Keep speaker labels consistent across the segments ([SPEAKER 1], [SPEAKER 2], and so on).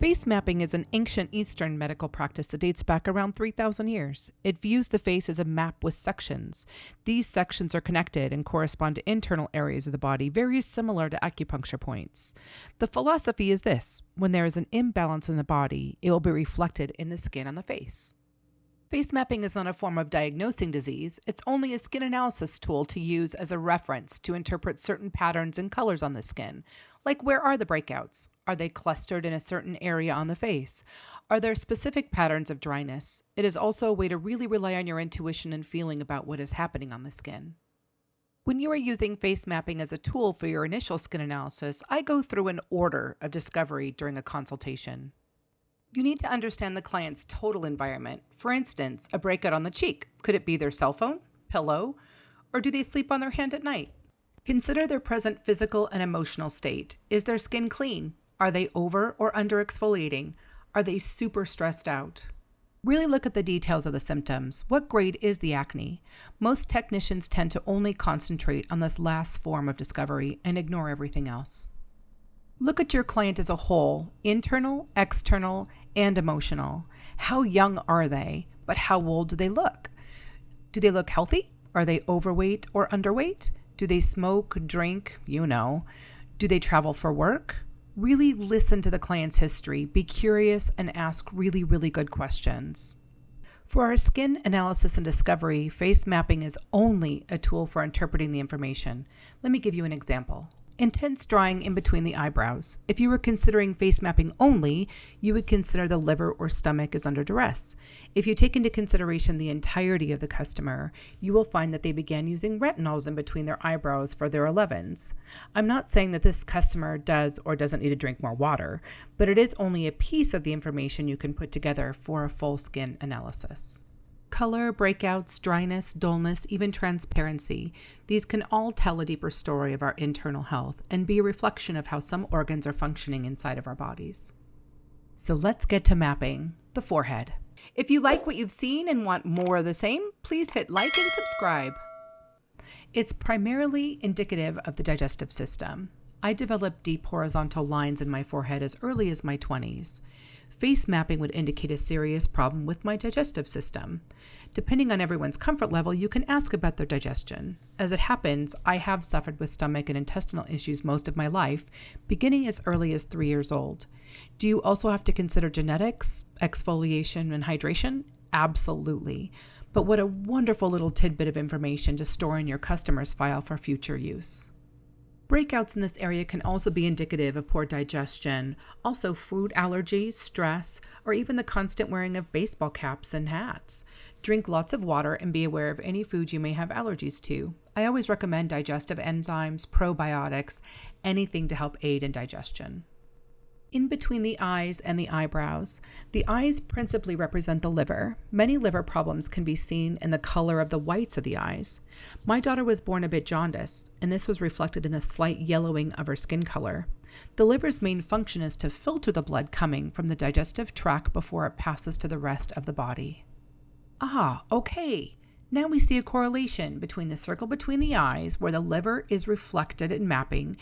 [SPEAKER 1] Face mapping is an ancient Eastern medical practice that dates back around 3,000 years. It views the face as a map with sections. These sections are connected and correspond to internal areas of the body, very similar to acupuncture points. The philosophy is this: when there is an imbalance in the body, it will be reflected in the skin on the face. Face mapping is not a form of diagnosing disease. It's only a skin analysis tool to use as a reference to interpret certain patterns and colors on the skin. Like, where are the breakouts? Are they clustered in a certain area on the face? Are there specific patterns of dryness? It is also a way to really rely on your intuition and feeling about what is happening on the skin. When you are using face mapping as a tool for your initial skin analysis, I go through an order of discovery during a consultation. You need to understand the client's total environment. For instance, a breakout on the cheek. Could it be their cell phone, pillow, or do they sleep on their hand at night? Consider their present physical and emotional state. Is their skin clean? Are they over or under exfoliating? Are they super stressed out? Really look at the details of the symptoms. What grade is the acne? Most technicians tend to only concentrate on this last form of discovery and ignore everything else. Look at your client as a whole, internal, external, and emotional. How young are they? But how old do they look? Do they look healthy? Are they overweight or underweight? Do they smoke, drink? Do they travel for work? Really listen to the client's history, be curious, and ask really, really good questions. For our skin analysis and discovery, face mapping is only a tool for interpreting the information. Let me give you an example. Intense drying in between the eyebrows. If you were considering face mapping only, you would consider the liver or stomach is under duress. If you take into consideration the entirety of the customer, you will find that they began using retinols in between their eyebrows for their 11s. I'm not saying that this customer does or doesn't need to drink more water, but it is only a piece of the information you can put together for a full skin analysis. Color, breakouts, dryness, dullness, even transparency. These can all tell a deeper story of our internal health and be a reflection of how some organs are functioning inside of our bodies. So let's get to mapping the forehead. If you like what you've seen and want more of the same, please hit like and subscribe. It's primarily indicative of the digestive system. I developed deep horizontal lines in my forehead as early as my 20s. Face mapping would indicate a serious problem with my digestive system. Depending on everyone's comfort level, you can ask about their digestion. As it happens, I have suffered with stomach and intestinal issues most of my life, beginning as early as 3 years old. Do you also have to consider genetics, exfoliation, and hydration? Absolutely. But what a wonderful little tidbit of information to store in your customer's file for future use. Breakouts in this area can also be indicative of poor digestion, also food allergies, stress, or even the constant wearing of baseball caps and hats. Drink lots of water and be aware of any food you may have allergies to. I always recommend digestive enzymes, probiotics, anything to help aid in digestion. In between the eyes and the eyebrows, the eyes principally represent the liver. Many liver problems can be seen in the color of the whites of the eyes. My daughter was born a bit jaundiced, and this was reflected in the slight yellowing of her skin color. The liver's main function is to filter the blood coming from the digestive tract before it passes to the rest of the body. Okay. Now we see a correlation between the circle between the eyes, where the liver is reflected in mapping,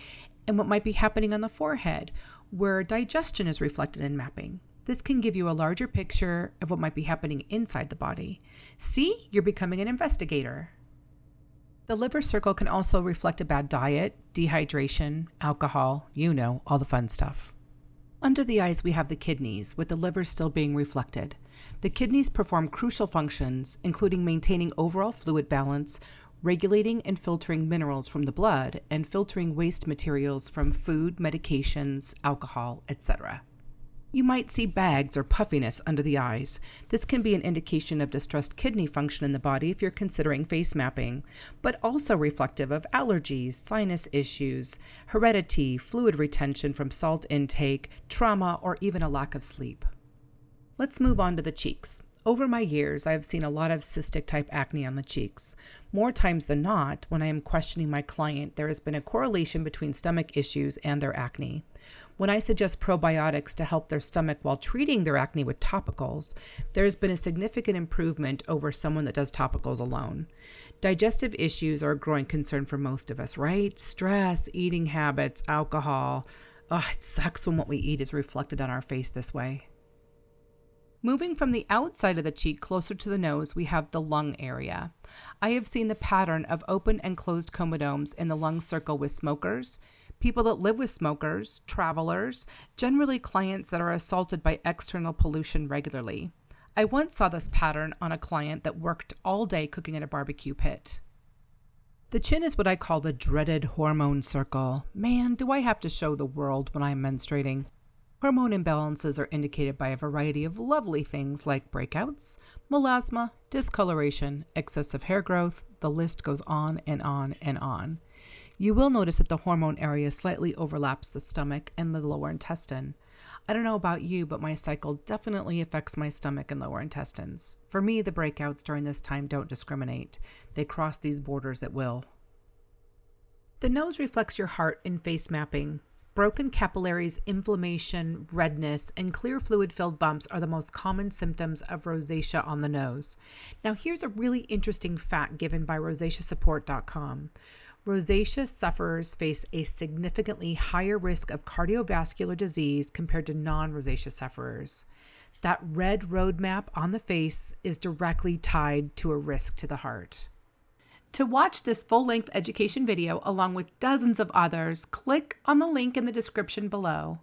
[SPEAKER 1] and what might be happening on the forehead, where digestion is reflected in mapping. This can give you a larger picture of what might be happening inside the body. See, you're becoming an investigator. The liver circle can also reflect a bad diet, dehydration, alcohol, all the fun stuff. Under the eyes, we have the kidneys, with the liver still being reflected. The kidneys perform crucial functions, including maintaining overall fluid balance, regulating and filtering minerals from the blood, and filtering waste materials from food, medications, alcohol, etc. You might see bags or puffiness under the eyes. This can be an indication of distressed kidney function in the body if you're considering face mapping, but also reflective of allergies, sinus issues, heredity, fluid retention from salt intake, trauma, or even a lack of sleep. Let's move on to the cheeks. Over my years, I have seen a lot of cystic type acne on the cheeks. More times than not, when I am questioning my client, there has been a correlation between stomach issues and their acne. When I suggest probiotics to help their stomach while treating their acne with topicals, there has been a significant improvement over someone that does topicals alone. Digestive issues are a growing concern for most of us, right? Stress, eating habits, alcohol, Oh, it sucks when what we eat is reflected on our face this way. Moving from the outside of the cheek closer to the nose, we have the lung area. I have seen the pattern of open and closed comedones in the lung circle with smokers, people that live with smokers, travelers, generally clients that are assaulted by external pollution regularly. I once saw this pattern on a client that worked all day cooking in a barbecue pit. The chin is what I call the dreaded hormone circle. Man, do I have to show the world when I'm menstruating. Hormone imbalances are indicated by a variety of lovely things like breakouts, melasma, discoloration, excessive hair growth. The list goes on and on and on. You will notice that the hormone area slightly overlaps the stomach and the lower intestine. I don't know about you, but my cycle definitely affects my stomach and lower intestines. For me, the breakouts during this time don't discriminate. They cross these borders at will. The nose reflects your heart in face mapping. Broken capillaries, inflammation, redness, and clear fluid-filled bumps are the most common symptoms of rosacea on the nose. Now, here's a really interesting fact given by rosaceasupport.com. Rosacea sufferers face a significantly higher risk of cardiovascular disease compared to non-rosacea sufferers. That red roadmap on the face is directly tied to a risk to the heart. To watch this full-length education video along with dozens of others, click on the link in the description below.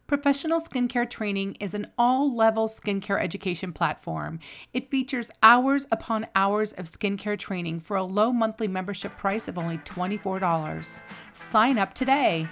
[SPEAKER 1] Professional Skincare Training is an all-level skincare education platform. It features hours upon hours of skincare training for a low monthly membership price of only $24. Sign up today.